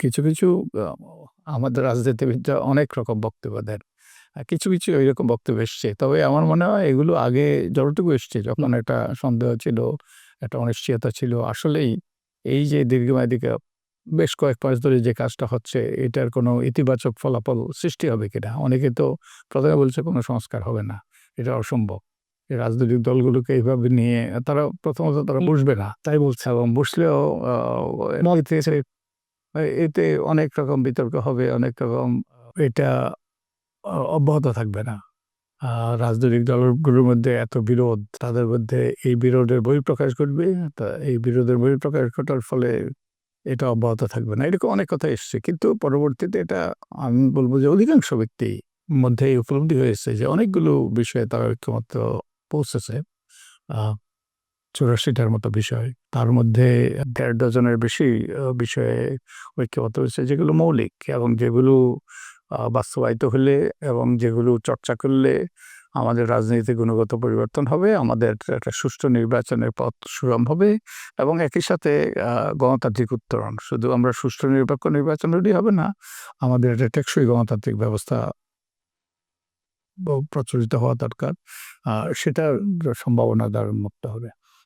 কিছু আ আমাদের রাজনীতিবিদরা অনেক রকম বক্তব্য দেন। কিছু ঐরকম বক্তব্য এসছে। তবে আমার মনে হয় এগুলো আগে যতটুকু এসছে যখন একটা সন্দেহ ছিল, একটা অনিশ্চয়তা ছিল। আসলেই এই যে দীর্ঘমেয়াদী বেশ কয়েক মাস ধরে যে কাজটা হচ্ছে এটার কোনো ইতিবাচক ফলাফল সৃষ্টি হবে কিনা? অনেকে তো ১ম এ বলছে কোনো সংস্কার হবে না। এটা অসম্ভব। এই রাজনৈতিক দলগুলোকে এইভাবে নিয়ে প্রথমত তারা বসবে না। তাই বলছে এবং বসলেও আ এতে অনেক রকম বিতর্ক হবে, অনেক রকম এটা অব্যাহত থাকবে না। আ রাজনৈতিক দলগুলোর মধ্যে এত বিরোধ, তাদের মধ্যে এই বিরোধের বহিঃপ্রকাশ ঘটবে। এই বিরোধের বহিঃপ্রকাশ ঘটার ফলে এটা অব্যাহত থাকবে না। এরকম অনেক কথা এসছে। কিন্তু পরবর্তীতে এটা আমি বলব যে অধিকাংশ ব্যক্তির মধ্যে এই উপলব্ধি হয়েছে যে অনেকগুলো বিষয়ে তারা ঐক্যমত্য পৌঁছেছে। আ ৮৪ টার মতো বিষয়। তার মধ্যে ১.৫ ডজনের বেশি বিষয়ে ঐক্যমত্য হয়েছে যেগুলো মৌলিক এবং যেগুলো বাস্তবায়িত হলে এবং যেগুলো চর্চা করলে আমাদের রাজনীতিতে গুণগত পরিবর্তন হবে, আমাদের একটা সুষ্ঠু নির্বাচনের পথ সুগম হবে এবং একই সাথে আ গণতান্ত্রিক উত্তরণ। শুধু আমরা সুষ্ঠু নিরপেক্ষ নির্বাচন হলেই হবে না, আমাদের একটা টেকসই গণতান্ত্রিক ব্যবস্থা প্রচলিত হওয়া দরকার। সেটার সম্ভাবনা দ্বারা উন্মুক্ত হবে।